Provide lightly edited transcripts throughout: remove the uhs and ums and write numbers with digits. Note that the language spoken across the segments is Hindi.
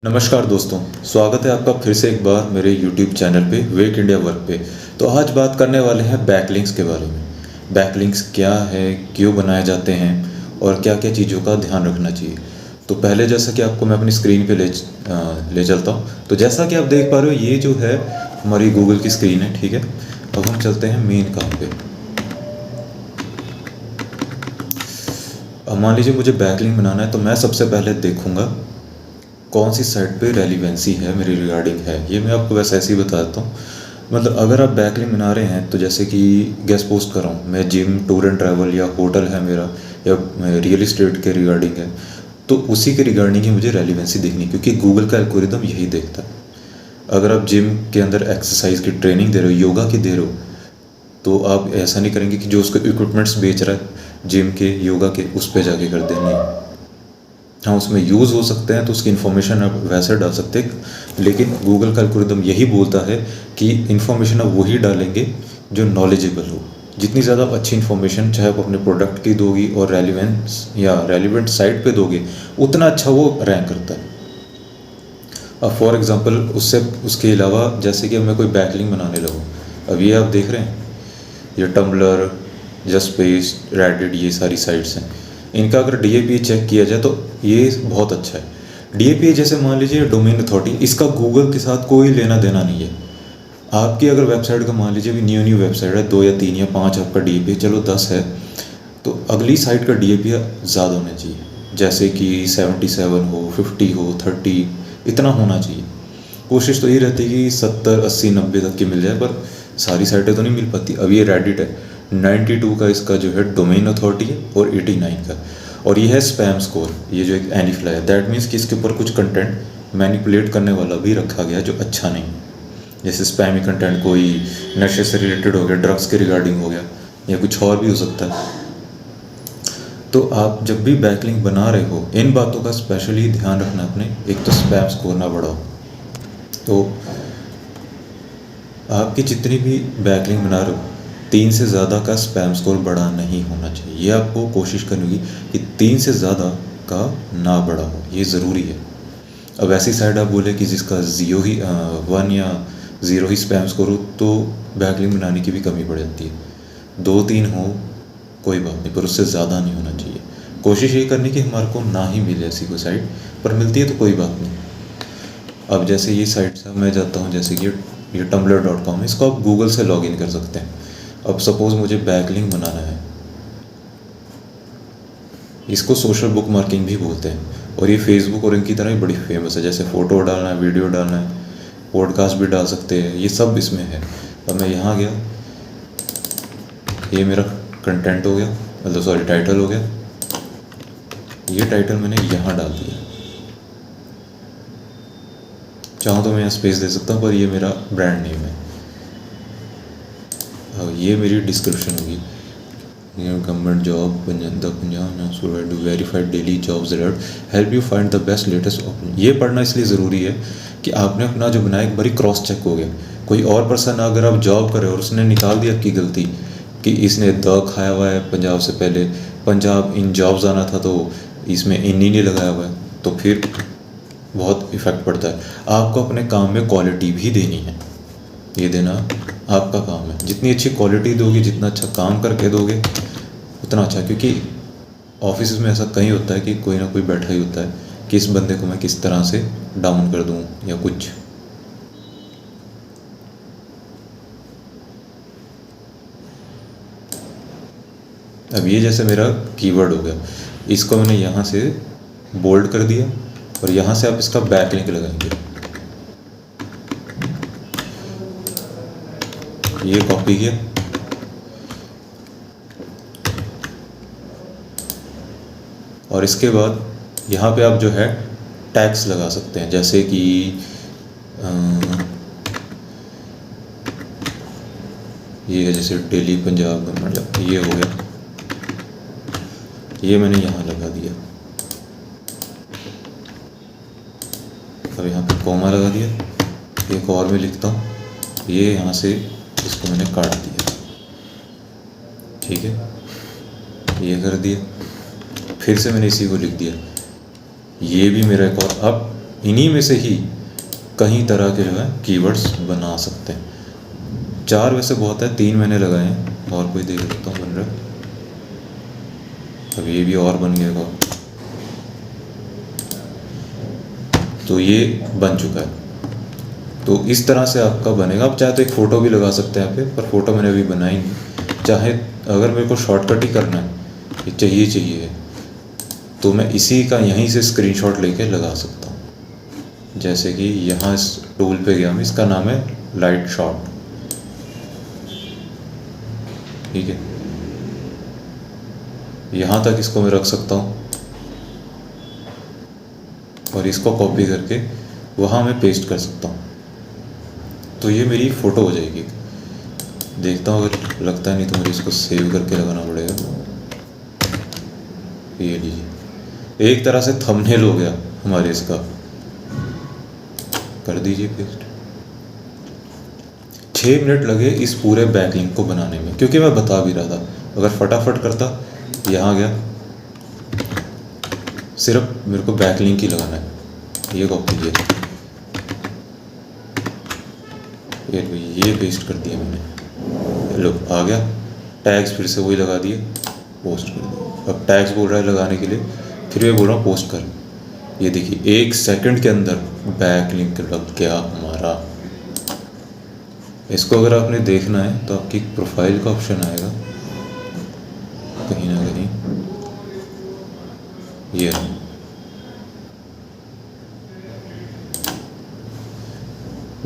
नमस्कार दोस्तों, स्वागत है आपका फिर से एक बार मेरे YouTube चैनल पे वेक इंडिया वर्क पे। तो आज बात करने वाले हैं बैकलिंक्स के बारे में। बैकलिंक्स क्या है, क्यों बनाए जाते हैं और क्या क्या चीज़ों का ध्यान रखना चाहिए। तो पहले जैसा कि आपको मैं अपनी स्क्रीन पे ले चलता हूँ। तो जैसा कि आप देख पा रहे हो, ये जो है हमारी गूगल की स्क्रीन है, ठीक है। अब हम चलते हैं मेन काम पे। अब मान लीजिए मुझे बैकलिंक बनाना है, तो मैं सबसे पहले देखूँगा कौन सी साइट पे रेलिवेंसी है, मेरी रिगार्डिंग है। ये मैं आपको वैसे ऐसे ही बता देता हूँ। मतलब अगर आप बैकलिंक बना रहे हैं, तो जैसे कि गेस्ट पोस्ट कर रहा हूँ मैं, जिम, टूर एंड ट्रैवल या होटल है मेरा, या रियल इस्टेट के रिगार्डिंग है, तो उसी के रिगार्डिंग ही मुझे रेलिवेंसी देखनी, क्योंकि गूगल का एल्गोरिदम यही देखता है। अगर आप जिम के अंदर एक्सरसाइज की ट्रेनिंग दे रहे हो, योगा की दे रहे हो, तो आप ऐसा नहीं करेंगे कि जो उसको इक्विपमेंट्स बेच रहा है जिम के, योगा के, उस पर जाके कर दें। नहीं, हाँ उसमें यूज़ हो सकते हैं तो उसकी इन्फॉर्मेशन आप वैसे डाल सकते हैं, लेकिन गूगल का एल्गोरिदम यही बोलता है कि इन्फॉर्मेशन आप वही डालेंगे जो नॉलेजेबल हो। जितनी ज़्यादा अच्छी इन्फॉर्मेशन चाहे आप अपने प्रोडक्ट की दोगी और रेलिवेंस या रेलिवेंट साइट पे दोगे, उतना अच्छा वो रैंक करता है। अब फॉर एग्ज़ाम्पल उसके अलावा जैसे कि अब मैं कोई बैकलिंक बनाने लगूँ, अब ये आप देख रहे हैं, ये टम्बलर, जस्टपेस, रेडिट, ये सारी साइट्स हैं। इनका अगर DAPA चेक किया जाए तो ये बहुत अच्छा है। DAPA जैसे मान लीजिए डोमेन अथॉरिटी, इसका गूगल के साथ कोई लेना देना नहीं है। आपकी अगर वेबसाइट का मान लीजिए भी न्यू वेबसाइट है, 2 या 3 या 5 आपका DAPA, चलो 10 है, तो अगली साइट का DAPA ज़्यादा होना चाहिए, जैसे कि 77 हो, 50 हो, 30, इतना होना चाहिए। कोशिश तो ये रहती है कि 70, 80, 90 तक की मिल जाए, पर सारी साइटें तो नहीं मिल पाती। अब ये रेडिट है, 92 का इसका जो है डोमेन अथॉरिटी है, और 89 का, और ये है स्पैम स्कोर, ये जो एक एनीफ्लाई है। दैट मीन्स कि इसके ऊपर कुछ कंटेंट मैनिपुलेट करने वाला भी रखा गया जो अच्छा नहीं है। जैसे स्पैमी कंटेंट कोई नशे से रिलेटेड हो गया, ड्रग्स के रिगार्डिंग हो गया, या कुछ और भी हो सकता है। तो आप जब भी बैकलिंक बना रहे हो, इन बातों का स्पेशली ध्यान रखना अपने। एक तो स्पैम स्कोर ना बढ़ाओ। तो आपकी जितनी भी बैकलिंक बना रहे हो, 3 से ज़्यादा का स्पैम स्कोर बड़ा नहीं होना चाहिए। ये आपको कोशिश करनी होगी कि 3 से ज़्यादा का ना बड़ा हो, ये ज़रूरी है। अब ऐसी साइड आप बोले कि जिसका 1 या 0 ही स्पैम स्कोर हो, तो बैकलिंक बनाने की भी कमी पड़ जाती है। 2-3 हो कोई बात नहीं, पर उससे ज़्यादा नहीं होना चाहिए। कोशिश ये करनी कि हमारे को ना ही मिले ऐसी कोई साइट, पर मिलती है तो कोई बात नहीं। अब जैसे ये साइट से मैं जाता हूँ, जैसे कि ये tumblr.com, इसको आप गूगल से लॉगिन कर सकते हैं। अब सपोज़ मुझे बैकलिंक बनाना है, इसको सोशल बुक मार्किंग भी बोलते हैं, और ये फेसबुक और इनकी तरह ही बड़ी फेमस है। जैसे फ़ोटो डालना है, वीडियो डालना है, पॉडकास्ट भी डाल सकते हैं, ये सब इसमें है। अब मैं यहाँ गया, ये मेरा कंटेंट हो गया, मतलब सॉरी टाइटल हो गया। ये टाइटल मैंने यहाँ डाल दिया, चाहूँ तो मैं यहाँ स्पेस दे सकता हूँ, पर ये मेरा ब्रांड नेम है। अब ये मेरी डिस्क्रिप्शन होगी, government job Punjab verified daily jobs alert help you find the best latest opening. ये पढ़ना इसलिए ज़रूरी है कि आपने अपना जो बनाया एक बारी क्रॉस चेक हो गया। कोई और पर्सन अगर आप जॉब कर रहे हो और उसने निकाल दिया आपकी गलती कि इसने द खाया हुआ है पंजाब से पहले, पंजाब इन जॉब्स आना था तो इसमें इन ही नहीं लगाया हुआ है, तो फिर बहुत इफ़ेक्ट पड़ता है। आपको अपने काम में क्वालिटी भी देनी है, ये देना आपका काम है। जितनी अच्छी क्वालिटी दोगे, जितना अच्छा काम करके दोगे, उतना अच्छा। क्योंकि ऑफिस में ऐसा कहीं होता है कि कोई ना कोई बैठा ही होता है कि इस बंदे को मैं किस तरह से डाउन कर दूं या कुछ। अब ये जैसे मेरा कीवर्ड हो गया, इसको मैंने यहाँ से बोल्ड कर दिया, और यहाँ से आप इसका बैकलिंक लगाएंगे। ये कॉपी किया, और इसके बाद यहाँ पे आप जो है टैग्स लगा सकते हैं, जैसे कि ये है जैसे डेली पंजाब गवर्नमेंट जॉब, ये हो गया, ये मैंने यहाँ लगा दिया। अब यहाँ पे कॉमा लगा दिया। एक और मैं लिखता हूँ, ये यहाँ से इसको मैंने काट दिया, ठीक है, ये कर दिया। फिर से मैंने इसी को लिख दिया, ये भी मेरा एक और। अब इन्हीं में से ही कई तरह के जो है कीवर्ड्स बना सकते हैं। 4 वैसे बहुत है, 3 मैंने लगाए हैं, और कोई देख लेता हूँ बन रहा है। अब ये भी और बन गया, तो ये बन चुका है। तो इस तरह से आपका बनेगा। आप चाहे तो एक फ़ोटो भी लगा सकते हैं यहाँ पे, पर फोटो मैंने अभी बनाई नहीं। चाहे अगर मेरे को शॉर्टकट ही करना है, ये चाहिए तो मैं इसी का यहीं से स्क्रीनशॉट लेके लगा सकता हूँ। जैसे कि यहाँ इस टूल पे गया मैं, इसका नाम है लाइट शॉट, ठीक है। यहाँ तक इसको मैं रख सकता हूँ और इसको कॉपी करके वहाँ मैं पेस्ट कर सकता हूँ, तो ये मेरी फ़ोटो हो जाएगी। देखता हूँ, अगर लगता है नहीं तो मुझे इसको सेव करके लगाना पड़ेगा। ये लीजिए, एक तरह से थंबनेल हो गया हमारे इसका। कर दीजिए पेस्ट। 6 मिनट लगे इस पूरे बैकलिंक को बनाने में, क्योंकि मैं बता भी रहा था। अगर फटाफट करता, यहाँ गया, सिर्फ मेरे को बैकलिंक ही लगाना है। ये कॉपी कीजिए, ये पेस्ट कर दिया मैंने। लो आ गया। टैग्स फिर से वही लगा दिए, पोस्ट कर दिया। अब टैग्स बोल रहा है लगाने के लिए, फिर मैं बोल रहा हूँ पोस्ट कर। ये देखिए 1 सेकंड के अंदर बैक लिंक लग गया हमारा। इसको अगर आपने देखना है तो आपकी प्रोफाइल का ऑप्शन आएगा कहीं ना कहीं, ये रहा।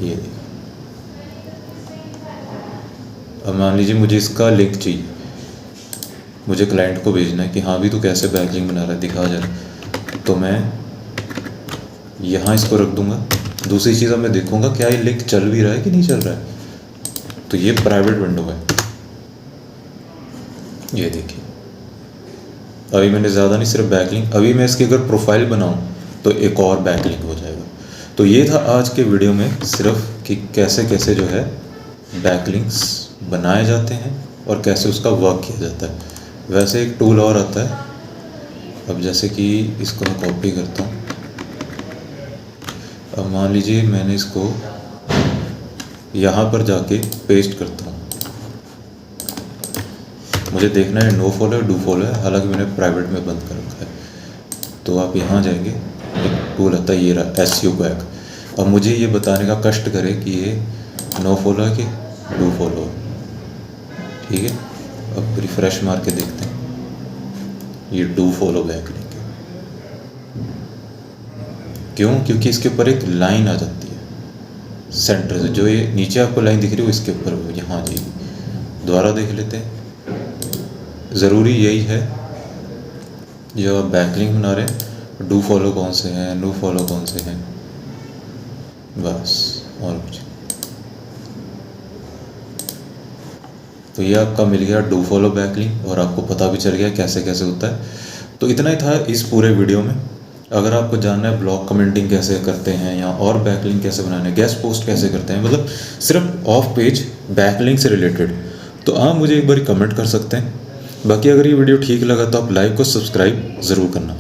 ये देखिए, अब मान लीजिए मुझे इसका लिंक चाहिए, मुझे क्लाइंट को भेजना है कि हाँ भी तू कैसे बैकलिंक बना रहा है, दिखा जा रहा। तो मैं यहाँ इसको रख दूंगा। दूसरी चीज़ अब मैं देखूंगा क्या ये लिंक चल भी रहा है कि नहीं चल रहा है। तो ये प्राइवेट विंडो है, ये देखिए। अभी मैंने ज़्यादा नहीं, सिर्फ बैकलिंक। अभी मैं इसकी अगर प्रोफाइल बनाऊँ तो एक और बैकलिंक हो जाएगा। तो ये था आज के वीडियो में, सिर्फ कि कैसे कैसे जो है बैकलिंक्स बनाए जाते हैं और कैसे उसका वर्क किया जाता है। वैसे एक टूल और आता है। अब जैसे कि इसको मैं कॉपी करता हूँ। अब मान लीजिए मैंने इसको यहाँ पर जाके पेस्ट करता हूँ। मुझे देखना है नो फॉलो है, डू फॉलो है, हालांकि मैंने प्राइवेट में बंद कर रखा है। तो आप यहाँ जाएंगे, एक टूल आता है, ये रहा SEO बैक। अब मुझे ये बताने का कष्ट करे कि ये नो फॉलो है कि डू फॉलो है, ठीक है। अब रिफ्रेश मार के देखते हैं, ये डू फॉलो बैक लिंक है। क्यों? क्योंकि इसके ऊपर एक लाइन आ जाती है सेंटर से। जो ये नीचे आपको लाइन दिख रही है वो इसके ऊपर यहाँ आ जाएगी। दोबारा देख लेते हैं। ज़रूरी यही है, जो आप बैकलिंक बना रहे हैं, डू फॉलो कौन से हैं, नो फॉलो कौन से हैं, बस, और कुछ। तो ये आपका मिल गया डू फॉलो बैकलिंक, और आपको पता भी चल गया कैसे कैसे होता है। तो इतना ही था इस पूरे वीडियो में। अगर आपको जानना है ब्लॉग कमेंटिंग कैसे करते हैं, या और बैकलिंक कैसे बनाने हैं, गेस्ट पोस्ट कैसे करते हैं, मतलब सिर्फ ऑफ पेज बैकलिंक से रिलेटेड, तो आप मुझे एक बार कमेंट कर सकते हैं। बाकी अगर ये वीडियो ठीक लगा तो आप लाइक और सब्सक्राइब ज़रूर करना।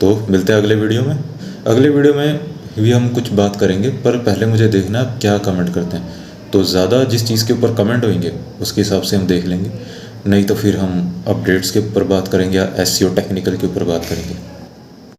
तो मिलते हैं अगले वीडियो में। अगले वीडियो में भी हम कुछ बात करेंगे, पर पहले मुझे देखना आप क्या कमेंट करते हैं। तो ज़्यादा जिस चीज़ के ऊपर कमेंट होंगे उसके हिसाब से हम देख लेंगे, नहीं तो फिर हम अपडेट्स के ऊपर बात करेंगे या SEO टेक्निकल के ऊपर बात करेंगे।